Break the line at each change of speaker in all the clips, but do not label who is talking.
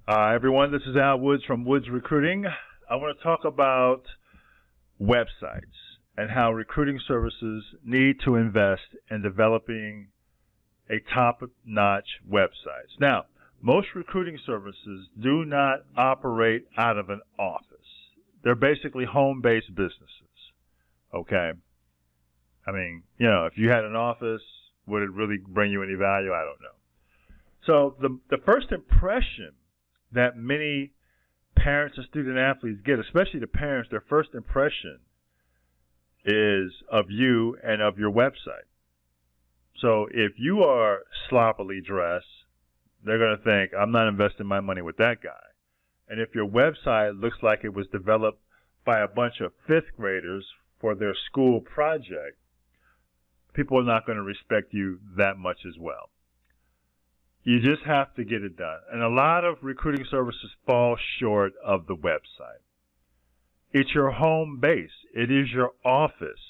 Everyone, this is Al Woods from Woods Recruiting. I want to talk about websites and how recruiting services need to invest in developing a top-notch website. Now, most recruiting services do not operate out of an office. They're basically home-based businesses, okay? I mean, if you had an office, would it really bring you any value? I don't know. So the first impression that many parents and student athletes get, especially the parents, their first impression is of you and of your website. So if you are sloppily dressed, they're going to think, I'm not investing my money with that guy. And if your website looks like it was developed by a bunch of fifth graders for their school project, people are not going to respect you that much as well. You just have to get it done. And a lot of recruiting services fall short of the website. It's your home base. It is your office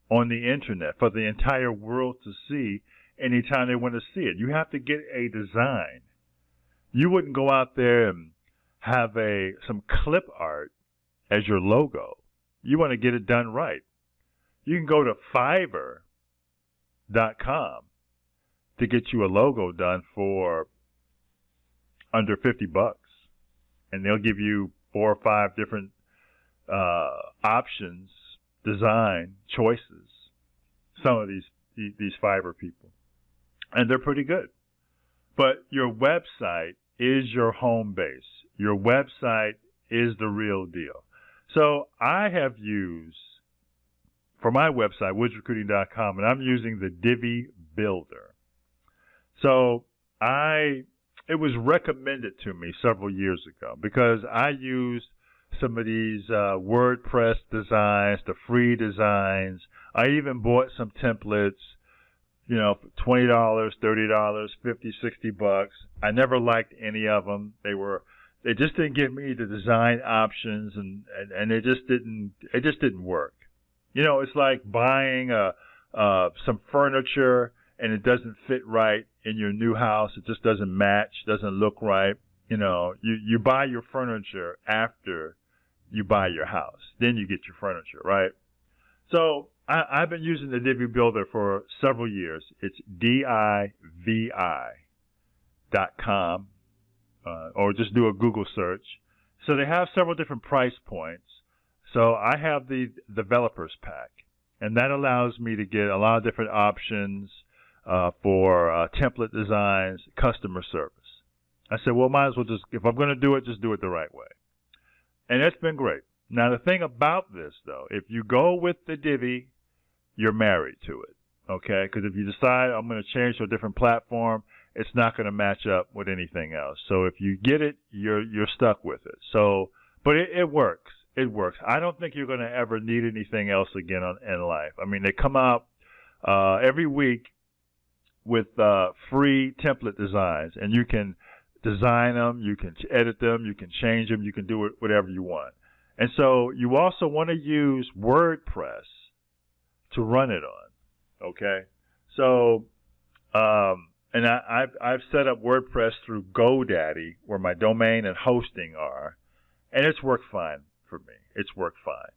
on the internet for the entire world to see anytime they want to see it. You have to get a design. You wouldn't go out there and have some clip art as your logo. You want to get it done right. You can go to Fiverr.com to get you a logo done for under $50, and they'll give you 4 or 5 different options, design choices. Some of these Fiverr people, and they're pretty good. But your website is your home base. Your website is the real deal. So I have used, for my website, woodsrecruiting.com, and I'm using the Divi Builder. So it was recommended to me several years ago because I used some of these WordPress designs, the free designs. I even bought some templates, for $20, $30, $50, $60. I never liked any of them. They just didn't give me the design options, and it just didn't work. It's like buying some furniture and it doesn't fit right in your new house. It just doesn't match, doesn't look right. You buy your furniture after you buy your house. Then you get your furniture, right? So I've been using the Divi Builder for several years. It's divi.com, or just do a Google search. So they have several different price points. So I have the developers pack, and that allows me to get a lot of different options for template designs, customer service. I said, well, might as well if I'm going to do it, just do it the right way. And it's been great. Now, the thing about this, though, if you go with the Divi, you're married to it, okay? Because if you decide I'm going to change to a different platform, it's not going to match up with anything else. So if you get it, you're stuck with it. So, but it works. It works. I don't think you're going to ever need anything else again in life. I mean, they come out every week with free template designs, and you can design them, you can edit them, you can change them, you can do it whatever you want. And so you also want to use WordPress to run it on, okay? So, and I've set up WordPress through GoDaddy, where my domain and hosting are, and it's worked fine for me. It's worked fine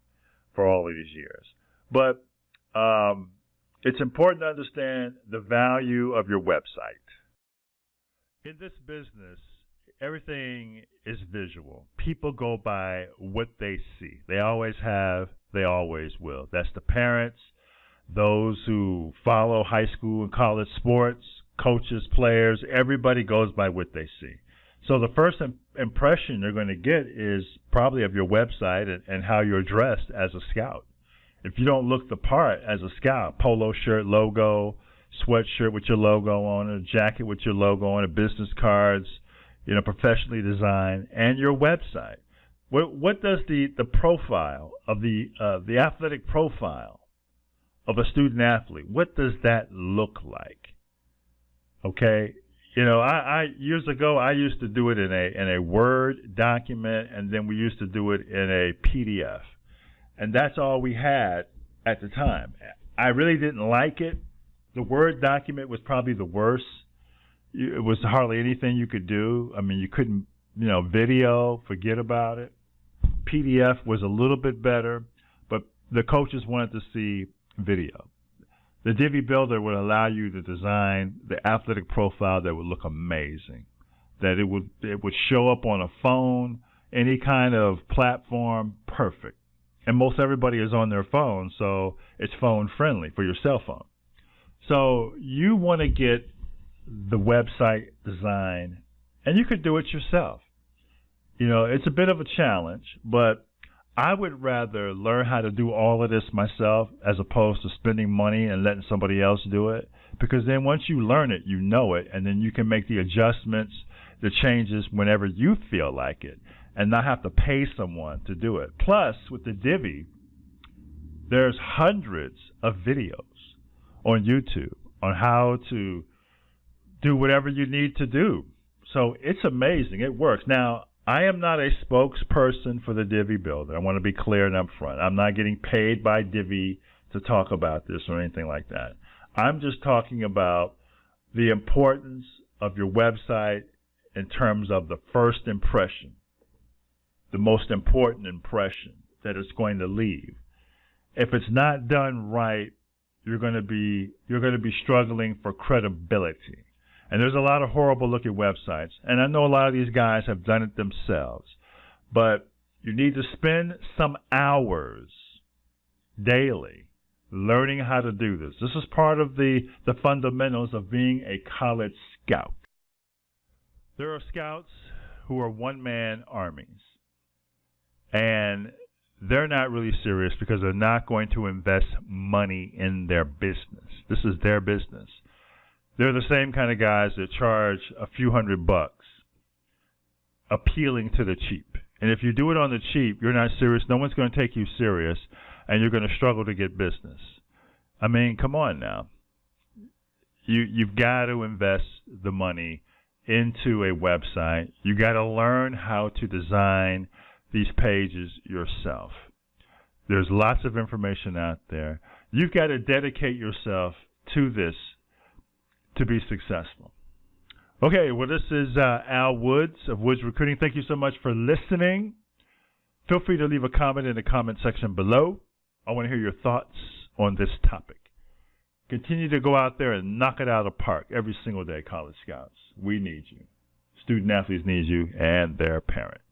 for all of these years. But it's important to understand the value of your website. In this business, everything is visual. People go by what they see. They always have, they always will. That's the parents, those who follow high school and college sports, coaches, players. Everybody goes by what they see. So the first impression they're going to get is probably of your website and how you're dressed as a scout. If you don't look the part as a scout, polo shirt, logo, sweatshirt with your logo on it, a jacket with your logo on it, business cards, professionally designed, and your website. What does the profile of the athletic profile of a student athlete, what does that look like? Okay, I years ago I used to do it in a Word document, and then we used to do it in a PDF, and that's all we had at the time. I really didn't like it. The Word document was probably the worst. It was hardly anything you could do. I mean, you couldn't Video, forget about it. PDF was a little bit better, but the coaches wanted to see video. The Divi Builder would allow you to design the athletic profile that would look amazing, that it would show up on a phone, any kind of platform, perfect. And most everybody is on their phone, so it's phone friendly for your cell phone. So you want to get the website design, and you could do it yourself. It's a bit of a challenge, but I would rather learn how to do all of this myself as opposed to spending money and letting somebody else do it. Because then once you learn it, you know it, and then you can make the adjustments, the changes whenever you feel like it, and not have to pay someone to do it. Plus, with the Divi, there's hundreds of videos on YouTube on how to do whatever you need to do. So it's amazing. It works. Now, I am not a spokesperson for the Divi Builder. I want to be clear and upfront. I'm not getting paid by Divi to talk about this or anything like that. I'm just talking about the importance of your website in terms of the first impression, the most important impression that it's going to leave. If it's not done right, you're going to be struggling for credibility. And there's a lot of horrible looking websites, and I know a lot of these guys have done it themselves. But you need to spend some hours daily learning how to do this. This is part of the fundamentals of being a college scout. There are scouts who are one-man armies, and they're not really serious because they're not going to invest money in their business. This is their business. They're the same kind of guys that charge a few $100 appealing to the cheap. And if you do it on the cheap, you're not serious. No one's going to take you serious, and you're going to struggle to get business. I mean, come on now. You've got to invest the money into a website. You got to learn how to design these pages yourself. There's lots of information out there. You've got to dedicate yourself to this to be successful. Okay, well, this is Al Woods of Woods Recruiting. Thank you so much for listening. Feel free to leave a comment in the comment section below. I want to hear your thoughts on this topic. Continue to go out there and knock it out of the park every single day, College Scouts. We need you. Student athletes need you and their parents.